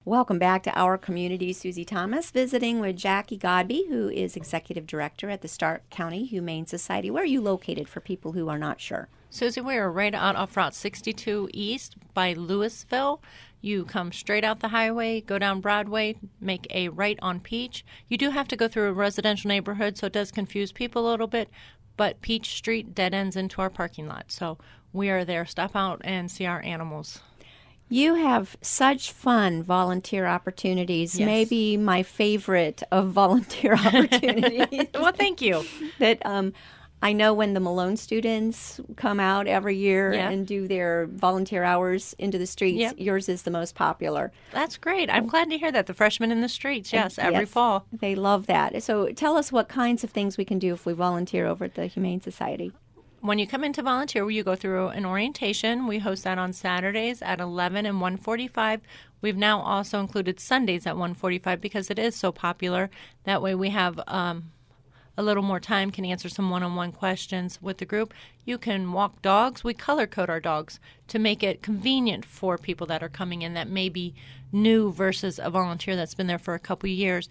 Welcome back to Our Community. Susie Thomas visiting with Jackie Godby, who is Executive Director at the Stark County Humane Society. Where are you located for people who are not sure? Susie, we are right out off Route 62 East by Louisville. You come straight out the highway, go down Broadway, make a right on Peach. You do have to go through a residential neighborhood, so it does confuse people a little bit, but Peach Street dead ends into our parking lot. So we are there. Stop out and see our animals. You have such fun volunteer opportunities, Yes. Maybe my favorite of volunteer opportunities. Well, thank you. That I know when the Malone students come out every year Yeah. and do their volunteer hours into the streets, Yep. yours is the most popular. That's great. I'm glad to hear that. The freshmen in the streets, yes, every fall. They love that. So tell us what kinds of things we can do if we volunteer over at the Humane Society. When you come in to volunteer, you go through an orientation. We host that on Saturdays at 11 and 1:45. We've now also included Sundays at 1:45 because it is so popular. That way we have a little more time, can answer some one-on-one questions with the group. You can walk dogs. We color code our dogs to make it convenient for people that are coming in that may be new versus a volunteer that's been there for a couple of years.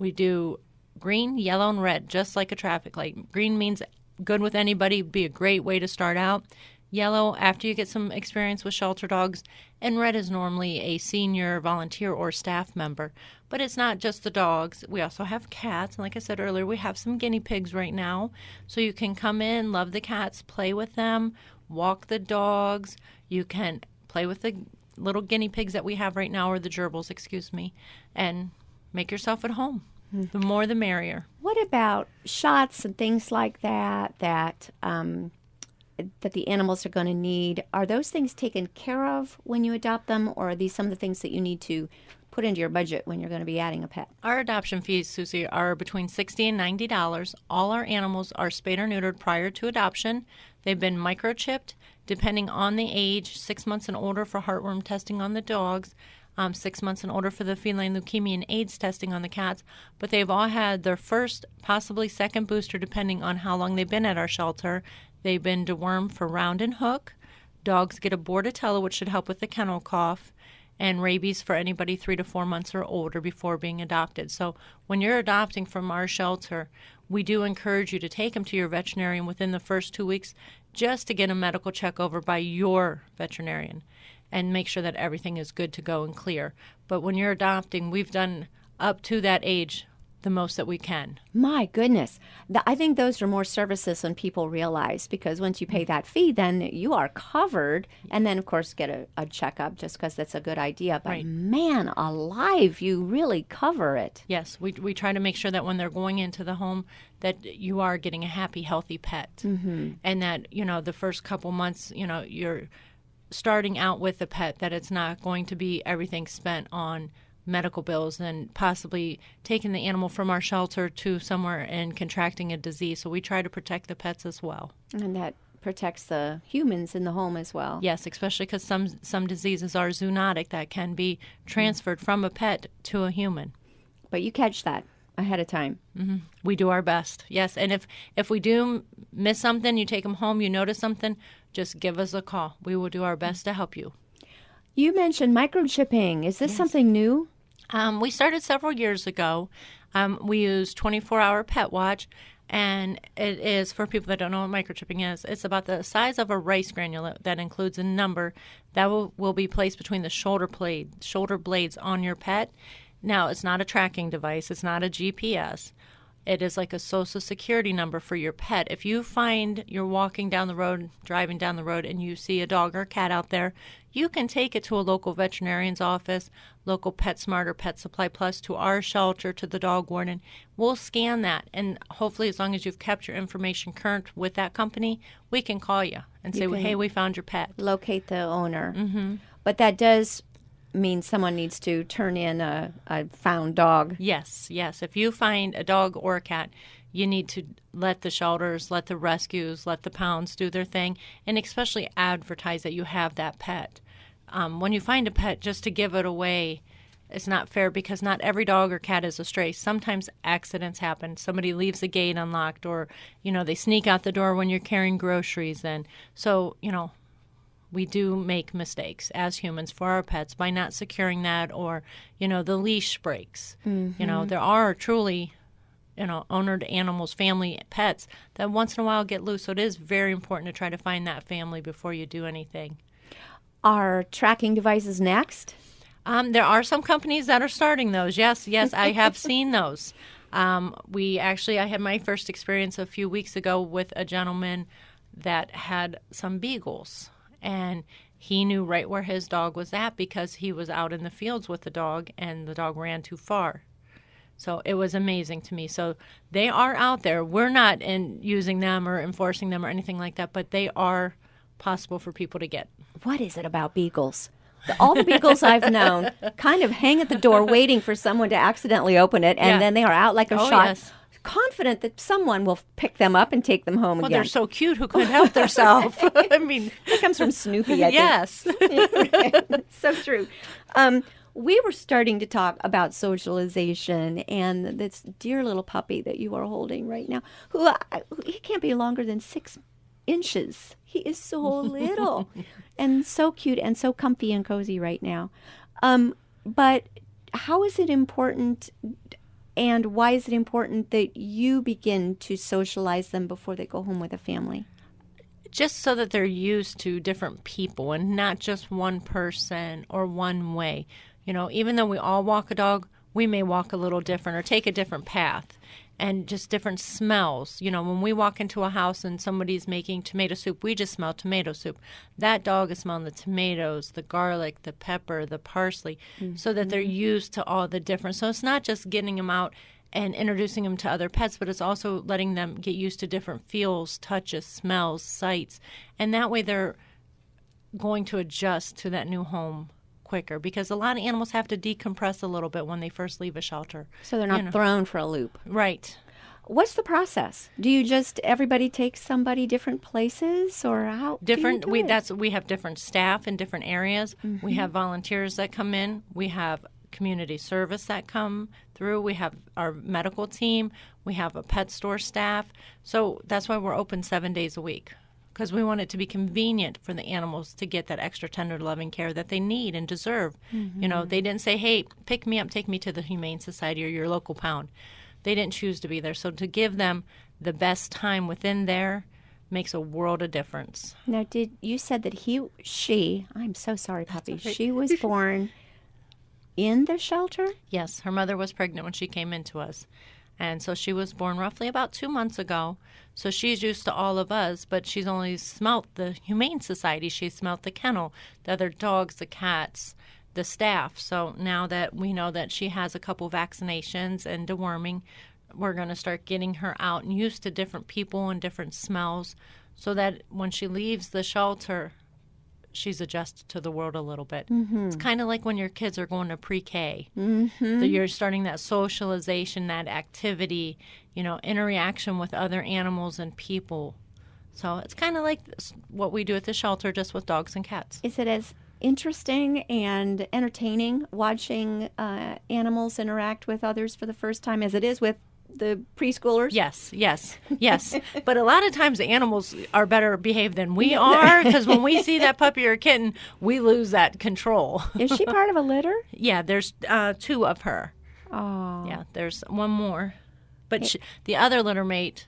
We do green, yellow, and red, just like a traffic light. Green means good with anybody, be a great way to start out. Yellow, after you get some experience with shelter dogs, and red is normally a senior volunteer or staff member. But it's not just the dogs. We also have cats, and like I said earlier, we have some guinea pigs right now. So you can come in, love the cats, play with them, walk the dogs. You can play with the little guinea pigs that we have right now, or the gerbils, excuse me, and make yourself at home. The more the merrier. What about shots and things like that that the animals are going to need? Are those things taken care of when you adopt them, or are these some of the things that you need to put into your budget when you're going to be adding a pet? Our adoption fees, Susie, are between $60 and $90. All our animals are spayed or neutered prior to adoption. They've been microchipped, depending on the age, 6 months and older for heartworm testing on the dogs, 6 months and older for the feline leukemia and AIDS testing on the cats. But they've all had their first, possibly second booster, depending on how long they've been at our shelter. They've been dewormed for round and hook. Dogs get a bordetella, which should help with the kennel cough, and rabies for anybody 3 to 4 months or older before being adopted. So when you're adopting from our shelter, we do encourage you to take them to your veterinarian within the first 2 weeks just to get a medical check over by your veterinarian and make sure that everything is good to go and clear. But when you're adopting, we've done up to that age the most that we can. My goodness. I think those are more services than people realize, because once you pay that fee, then you are covered. And then, of course, get a checkup just because that's a good idea. But Right. man alive, you really cover it. Yes, we try to make sure that when they're going into the home that you are getting a happy, healthy pet. Mm-hmm. And that, the first couple months, you're starting out with a pet, that it's not going to be everything spent on medical bills and possibly taking the animal from our shelter to somewhere and contracting a disease. So we try to protect the pets as well. And that protects the humans in the home as well. Yes, especially because some diseases are zoonotic that can be transferred from a pet to a human. But you catch that ahead of time. Mm-hmm. We do our best. Yes, and if we do miss something, you take them home, you notice something, just give us a call. We will do our best to help you. You mentioned microchipping. Is this something new? We started several years ago. We use 24-hour pet watch, and it is, for people that don't know what microchipping is, it's about the size of a rice granule that includes a number that will be placed between the shoulder blades on your pet. Now, it's not a tracking device. It's not a GPS. It is like a social security number for your pet. If you find you're walking down the road, driving down the road, and you see a dog or cat out there, you can take it to a local veterinarian's office, local PetSmart or Pet Supply Plus, to our shelter, to the dog warden. We'll scan that, and hopefully, as long as you've kept your information current with that company, we can call you and say, hey, we found your pet. Locate the owner. Mm-hmm. But that does mean someone needs to turn in a found dog. Yes. If you find a dog or a cat, you need to let the shelters, let the rescues, let the pounds do their thing, and especially advertise that you have that pet. When you find a pet, just to give it away, it's not fair, because not every dog or cat is a stray. Sometimes accidents happen. Somebody leaves the gate unlocked, or, they sneak out the door when you're carrying groceries. And so, we do make mistakes as humans for our pets by not securing that, or, the leash breaks. There are truly, ownered animals, family pets that once in a while get loose. So it is very important to try to find that family before you do anything. Are tracking devices next? There are some companies that are starting those. Yes, I have seen those. I had my first experience a few weeks ago with a gentleman that had some beagles, and he knew right where his dog was at because he was out in the fields with the dog, and the dog ran too far. So it was amazing to me. So they are out there. We're not using them or enforcing them or anything like that, but they are possible for people to get. What is it about beagles? All the beagles I've known kind of hang at the door waiting for someone to accidentally open it, and then they are out like a shot, yes. confident that someone will pick them up and take them home Well, again. they're so cute. Who couldn't help themselves? I mean, That comes from Snoopy, I think. yes. So true. We were starting to talk about socialization and this dear little puppy that you are holding right now, who he can't be longer than 6 inches. He is so little and so cute and so comfy and cozy right now. But how is it important, and why is it important that you begin to socialize them before they go home with a family? Just so that they're used to different people and not just one person or one way. Even though we all walk a dog, we may walk a little different or take a different path, and just different smells. When we walk into a house and somebody's making tomato soup, we just smell tomato soup. That dog is smelling the tomatoes, the garlic, the pepper, the parsley, so that they're used to all the different. So it's not just getting them out and introducing them to other pets, but it's also letting them get used to different feels, touches, smells, sights. And that way they're going to adjust to that new home quicker, because a lot of animals have to decompress a little bit when they first leave a shelter. So they're not thrown for a loop. Right. What's the process? Do you just, everybody takes somebody different places, or how? Different. Do you do it? We have different staff in different areas. We have volunteers that come in. We have community service that come through. We have our medical team. We have a pet store staff. So that's why we're open 7 days a week, because we want it to be convenient for the animals to get that extra tender, loving care that they need and deserve. They didn't say, hey, pick me up, take me to the Humane Society or your local pound. They didn't choose to be there. So to give them the best time within there makes a world of difference. Now, you said that I'm so sorry, puppy. She was born in the shelter? Yes, her mother was pregnant when she came into us. And so she was born roughly about 2 months ago. So she's used to all of us, but she's only smelt the Humane Society. She smelt the kennel, the other dogs, the cats, the staff. So now that we know that she has a couple vaccinations and deworming, we're going to start getting her out and used to different people and different smells, so that when she leaves the shelter, she's adjusted to the world a little bit. It's kind of like when your kids are going to pre-K. That you're starting that socialization, that activity, interaction with other animals and people. So it's kind of like what we do at the shelter, just with dogs and cats. Is it as interesting and entertaining watching animals interact with others for the first time as it is with the preschoolers? Yes. But a lot of times the animals are better behaved than we are, because when we see that puppy or kitten, we lose that control. Is she part of a litter? Yeah, there's 2 of her. Oh. Yeah, there's one more. But the other litter mate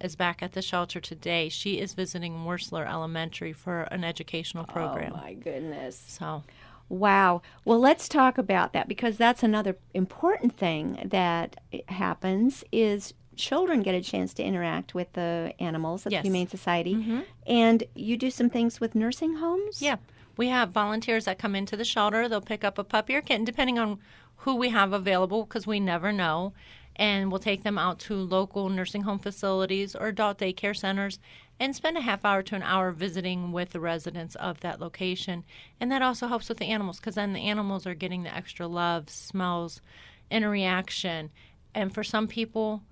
is back at the shelter today. She is visiting Wersler Elementary for an educational program. Oh, my goodness. So, wow. Well, let's talk about that, because that's another important thing that happens is children get a chance to interact with the animals at the Humane Society. And you do some things with nursing homes? Yeah. We have volunteers that come into the shelter. They'll pick up a puppy or kitten, depending on who we have available, because we never know. And we'll take them out to local nursing home facilities or adult daycare centers and spend a half hour to an hour visiting with the residents of that location. And that also helps with the animals, because then the animals are getting the extra love, smells, interaction. And for some people,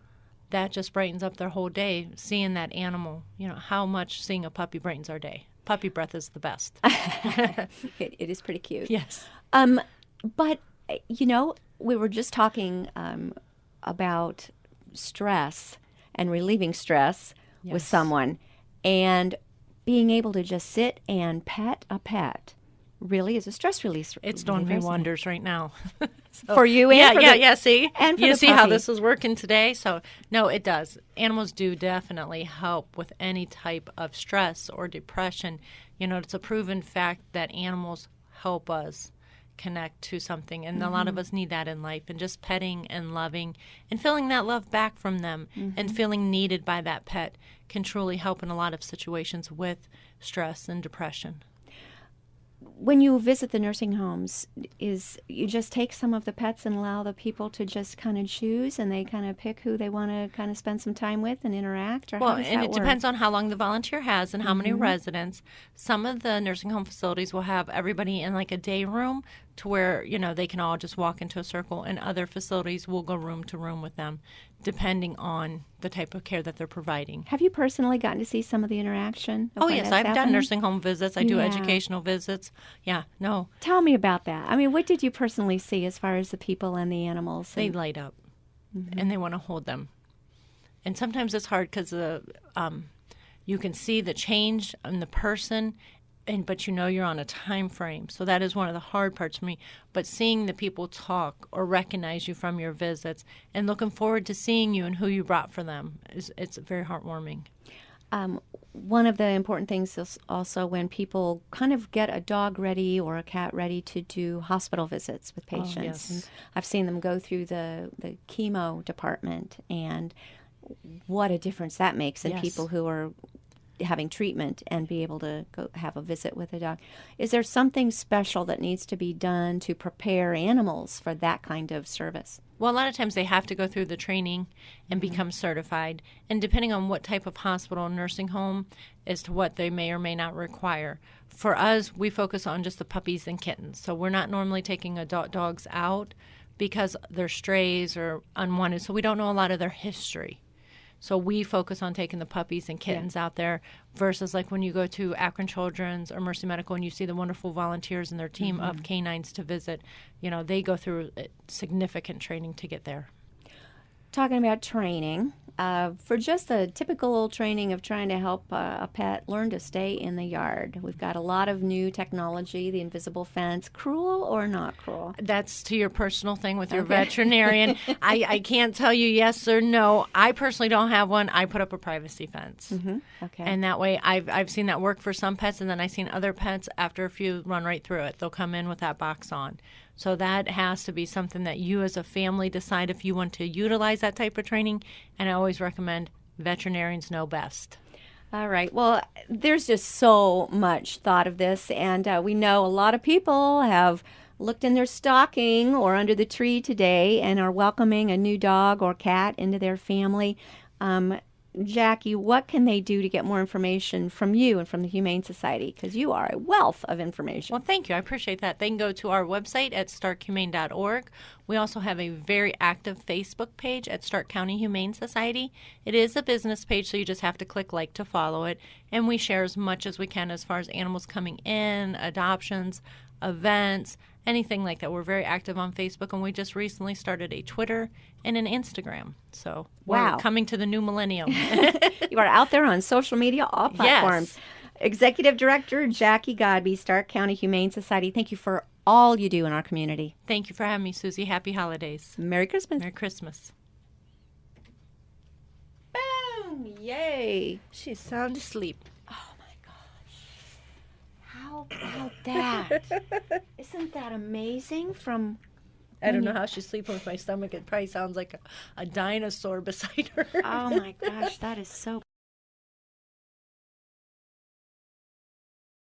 that just brightens up their whole day, seeing that animal. How much seeing a puppy brightens our day. Puppy breath is the best. It is pretty cute. Yes. But, we were just talking about stress and relieving stress with someone. And being able to just sit and pet a pet really is a stress release. It's doing me wonders right now. So, for you and for yeah. See, and for you the see how puppy. this is working today. So no, it does. Animals do definitely help with any type of stress or depression. You know, it's a proven fact that animals help us connect to something, and a lot of us need that in life. And just petting and loving and feeling that love back from them and feeling needed by that pet can truly help in a lot of situations with stress and depression. When you visit the nursing homes, is you just take some of the pets and allow the people to just kind of choose, and they kind of pick who they want to kind of spend some time with and interact? Or Well, how does and that it work? depends on how long the volunteer has and how many residents. Some of the nursing home facilities will have everybody in like a day room to where, you know, they can all just walk into a circle, and other facilities will go room to room with them, depending on the type of care that they're providing. Have you personally gotten to see some of the interaction? Of Oh, when yes, that's I've done happening? nursing home visits. I do Yeah. educational visits. Yeah, no, Tell me about that. I mean, what did you personally see as far as the people and the animals? they And, light up and they want to hold them. And sometimes it's hard because you can see the change in the person, but you know you're on a time frame. So that is one of the hard parts for me. But seeing the people talk or recognize you from your visits and looking forward to seeing you and who you brought for them, it's very heartwarming. one of the important things is also when people kind of get a dog ready or a cat ready to do hospital visits with patients. yes. And I've seen them go through the chemo department, and what a difference that makes in Yes. people who are having treatment and be able to go have a visit with a dog. Is there something special that needs to be done to prepare animals for that kind of service? Well, a lot of times they have to go through the training and become certified. And depending on what type of hospital and nursing home as to what they may or may not require. For us, we focus on just the puppies and kittens. So we're not normally taking dogs out because they're strays or unwanted. So we don't know a lot of their history. So we focus on taking the puppies and kittens out there versus like when you go to Akron Children's or Mercy Medical and you see the wonderful volunteers and their team of canines to visit, you know, they go through significant training to get there. Talking about training, for just the typical training of trying to help a pet learn to stay in the yard, we've got a lot of new technology, the invisible fence. Cruel or not cruel? That's to your personal thing with your veterinarian. I can't tell you yes or no. I personally don't have one. I put up a privacy fence. Okay. And that way I've seen that work for some pets, and then I've seen other pets after a few run right through it. They'll come in with that box on. So that has to be something that you as a family decide if you want to utilize that type of training. And I always recommend veterinarians know best. All right. Well, there's just so much thought of this, and we know a lot of people have looked in their stocking or under the tree today and are welcoming a new dog or cat into their family. Jackie, what can they do to get more information from you and from the Humane Society? Because you are a wealth of information. Well, thank you. I appreciate that. They can go to our website at starkhumane.org. We also have a very active Facebook page at Stark County Humane Society. It is a business page, so you just have to click like to follow it. And we share as much as we can as far as animals coming in, adoptions, events, anything like that. We're very active on Facebook, and we just recently started a Twitter and an Instagram. So Wow. we're coming to the new millennium. You are out there on social media, all platforms. Yes. Executive Director Jackie Godby, Stark County Humane Society. Thank you for all you do in our community. Thank you for having me, Susie. Happy holidays. Merry Christmas. Merry Christmas. Boom! Yay! She's sound asleep. Oh my gosh. How about that? Isn't that amazing? From I don't know how she's sleeping with my stomach. It probably sounds like a dinosaur beside her. oh my gosh, that is so